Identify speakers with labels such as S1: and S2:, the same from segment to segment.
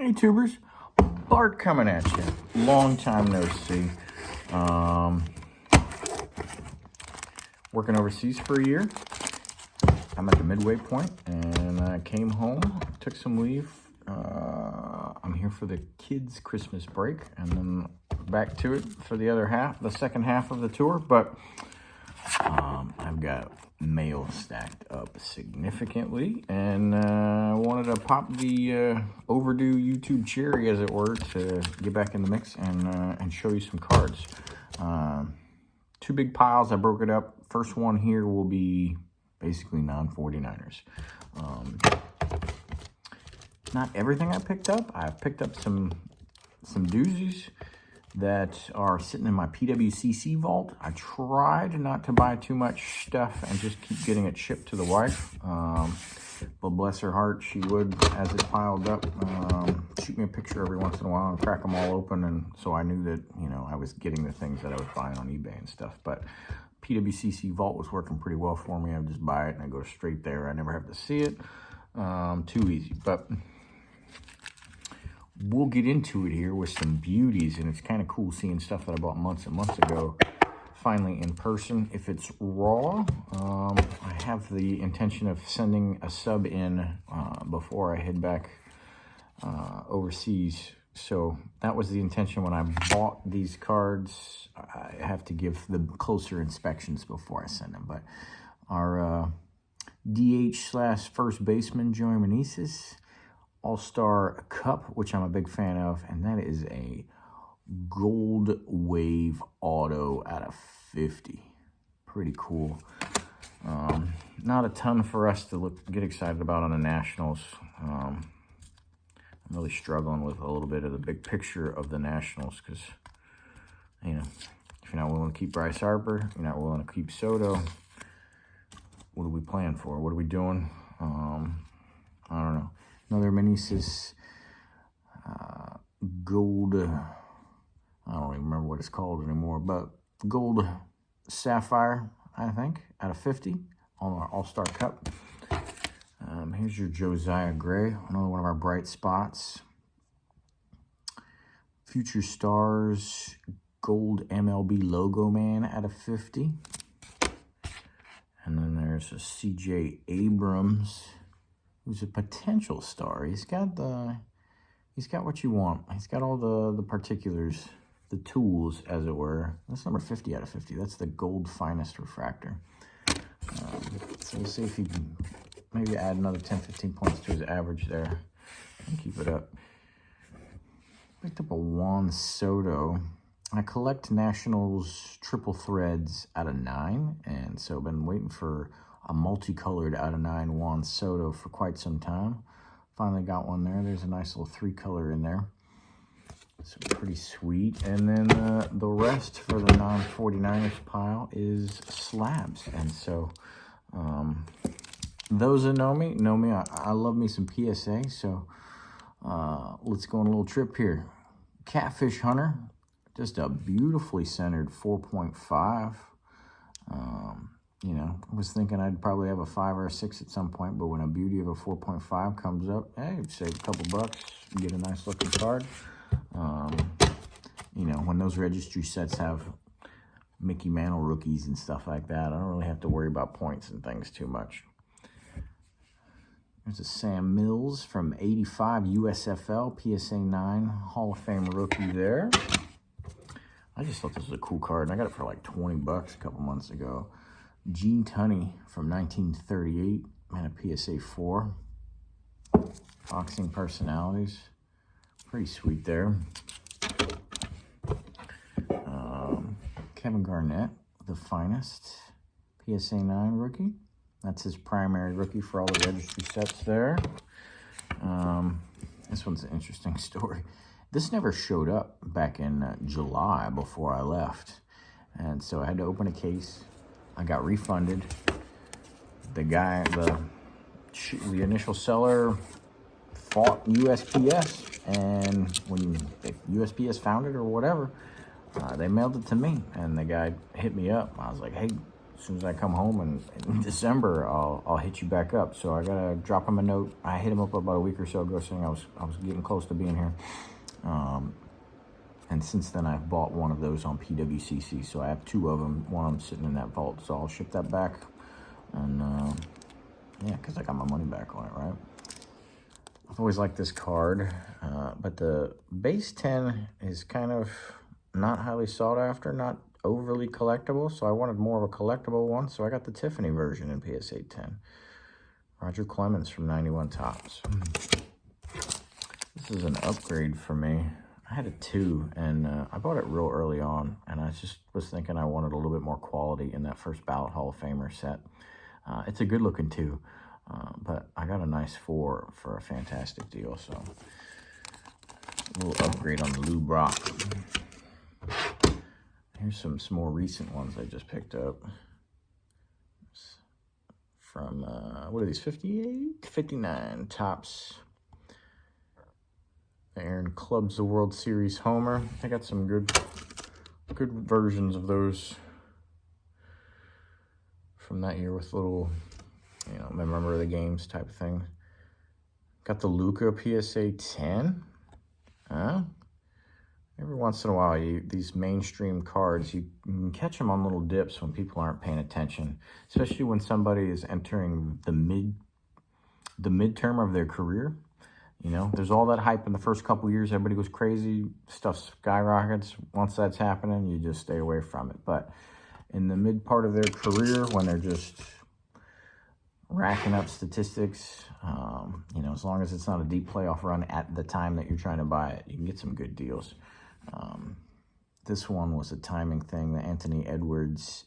S1: Hey tubers, Bart coming at you. Long time no see. Working overseas for a year. I'm at the midway point and I came home, took some leave. I'm here for the kids' Christmas break and then back to it for the second half of the tour. But I've got mail stacked up significantly, and I wanted to pop the overdue YouTube cherry, as it were, to get back in the mix and show you some cards. Two big piles. I broke it up. First one here will be basically non-49ers. Not everything I picked up. I've picked up some doozies that are sitting in my PWCC vault. I tried not to buy too much stuff and just keep getting it shipped to the wife. But bless her heart, she would, as it piled up, shoot me a picture every once in a while and crack them all open. And so I knew that, you know, I was getting the things that I was buying on eBay and stuff. But PWCC vault was working pretty well for me. I would just buy it and I go straight there. I never have to see it. Too easy. But we'll get into it here with some beauties, and it's kind of cool seeing stuff that I bought months and months ago finally in person. If it's raw, I have the intention of sending a sub in before I head back overseas. So that was the intention when I bought these cards. I have to give the closer inspections before I send them. But our DH/first baseman, Joey Meneses, All-Star Cup, which I'm a big fan of, and that is a Gold Wave Auto out of 50. Pretty cool. Not a ton for us to get excited about on the Nationals. I'm really struggling with a little bit of the big picture of the Nationals because, you know, if you're not willing to keep Bryce Harper, you're not willing to keep Soto, what are we playing for? What are we doing? I don't know. Another Meneses gold, I don't even remember what it's called anymore, but gold sapphire, I think, out of 50 on our All-Star Cup. Here's your Josiah Gray, another one of our bright spots. Future Stars gold MLB logo man out of 50. And then there's a CJ Abrams, who's a potential star. He's got what you want. He's got all the particulars, the tools, as it were. That's number 50 out of 50. That's the gold finest refractor. So we'll see if he can maybe add another 10, 15 points to his average there and keep it up. Picked up a Juan Soto. I collect Nationals triple threads out of 9, and so I've been waiting for a multicolored out of 9 Juan Soto for quite some time. Finally got one there. There's a nice little 3-color in there. So pretty sweet. And then the rest for the non-49ers pile is slabs. And so those that know me. I love me some PSA. So let's go on a little trip here. Catfish Hunter. Just a beautifully centered 4.5. You know, I was thinking I'd probably have a 5 or a 6 at some point, but when a beauty of a 4.5 comes up, hey, save a couple bucks, get a nice looking card. You know, when those registry sets have Mickey Mantle rookies and stuff like that, I don't really have to worry about points and things too much. There's a Sam Mills from 85 USFL, PSA 9, Hall of Fame rookie there. I just thought this was a cool card, and I got it for like 20 bucks a couple months ago. Gene Tunney from 1938, man, a PSA 4. Boxing personalities. Pretty sweet there. Kevin Garnett, the finest, PSA 9 rookie. That's his primary rookie for all the registry sets there. This one's an interesting story. This never showed up back in July before I left. And so I had to open a case. I got refunded. The guy, the initial seller fought USPS. And when USPS found it or whatever, they mailed it to me. And the guy hit me up. I was like, hey, as soon as I come home in December, I'll hit you back up. So I gotta drop him a note. I hit him up about a week or so ago saying I was getting close to being here. And since then, I've bought one of those on PWCC. So I have 2 of them. One of them sitting in that vault. So I'll ship that back. And yeah, because I got my money back on it, right? I've always liked this card. But the base 10 is kind of not highly sought after, not overly collectible. So I wanted more of a collectible one. So I got the Tiffany version in PSA 10. Roger Clemens from 91 Topps. This is an upgrade for me. I had a 2, and I bought it real early on, and I just was thinking I wanted a little bit more quality in that first ballot Hall of Famer set. It's a good-looking 2, but I got a nice 4 for a fantastic deal, so a little upgrade on the Lou Brock. Here's some more recent ones I just picked up. From, what are these, 58? 59 Topps. Aaron Clubs the World Series Homer. I got some good versions of those from that year with little, you know, remember the games type of thing. Got the Luka PSA 10. Every once in a while, these mainstream cards, you can catch them on little dips when people aren't paying attention, especially when somebody is entering the midterm of their career. You know, there's all that hype in the first couple years. Everybody goes crazy. Stuff skyrockets. Once that's happening, you just stay away from it. But in the mid part of their career, when they're just racking up statistics, you know, as long as it's not a deep playoff run at the time that you're trying to buy it, you can get some good deals. This one was a timing thing. The Anthony Edwards,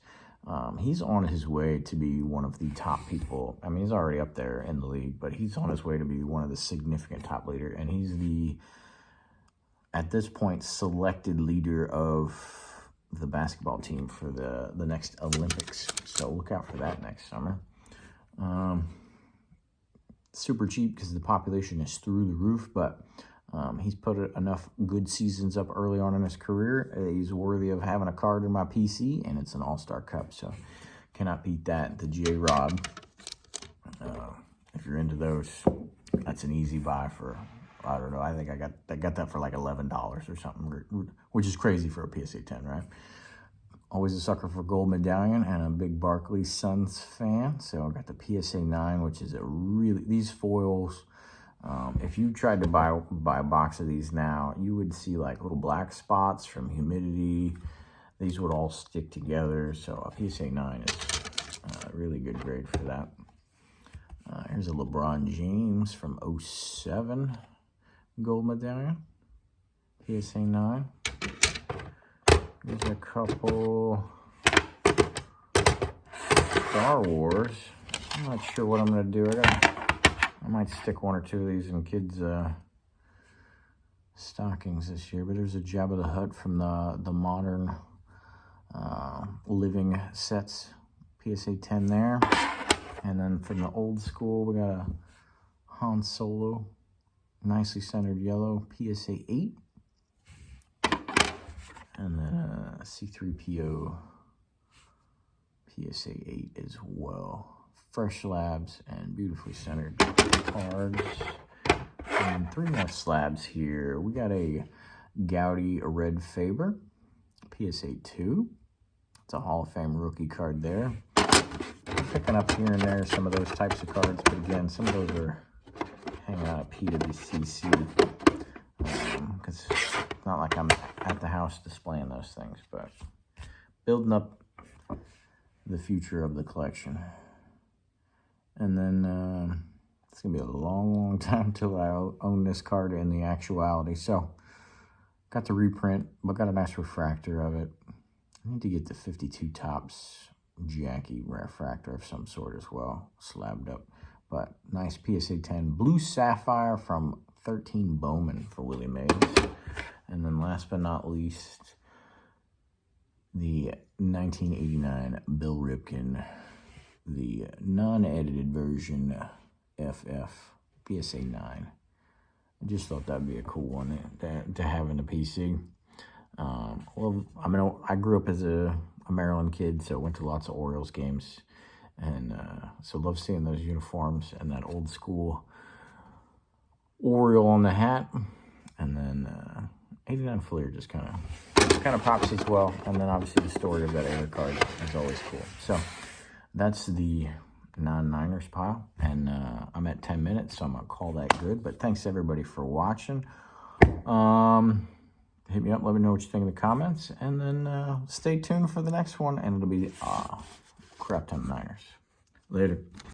S1: he's on his way to be one of the top people. I mean, he's already up there in the league, but he's on his way to be one of the significant top leader. And he's the, at this point, selected leader of the basketball team for the next Olympics. So look out for that next summer. Super cheap because the population is through the roof, but he's put enough good seasons up early on in his career. He's worthy of having a card in my PC, and it's an All-Star Cup, so cannot beat that. The J-Rob, if you're into those, that's an easy buy for, I don't know, I think I got that for like $11 or something, which is crazy for a PSA 10, right? Always a sucker for gold medallion and a big Barkley Suns fan. So I got the PSA 9, which is a really, these foils, if you tried to buy a box of these now, you would see like little black spots from humidity. These would all stick together. So a PSA 9 is a really good grade for that. Here's a LeBron James from 07 gold medallion, PSA 9. There's a couple Star Wars. I'm not sure what I'm going to do. I might stick 1 or 2 of these in kids' stockings this year. But there's a Jabba the Hutt from the modern living sets, PSA 10 there. And then from the old school, we got a Han Solo, nicely centered yellow, PSA 8. And then a C3PO PSA 8 as well. Fresh slabs and beautifully centered cards. And 3 more slabs here. We got a Gaudy Red Faber, PSA 2. It's a Hall of Fame rookie card there. I'm picking up here and there some of those types of cards, but again, some of those are hanging out at PWCC. Because it's not like I'm at the house displaying those things, but building up the future of the collection. And then it's going to be a long time till I own this card in the actuality. So, got the reprint, but got a nice refractor of it. I need to get the 52 Topps Jackie refractor of some sort as well, slabbed up. But nice PSA 10 Blue Sapphire from 13 Bowman for Willie Mays. And then last but not least, the 1989 Bill Ripken, the non-edited version FF PSA 9. I just thought that'd be a cool one to have in the PC. Well, I mean, I grew up as a a Maryland kid, so went to lots of Orioles games. And so love seeing those uniforms and that old school Oriole on the hat. And then 89 Fleer just kind of pops as well. And then obviously the story of that air card is always cool. So that's the non-Niners pile. And I'm at 10 minutes, so I'm going to call that good. But thanks everybody for watching. Hit me up, let me know what you think in the comments. And then stay tuned for the next one. And it'll be crap ton of Niners. Later.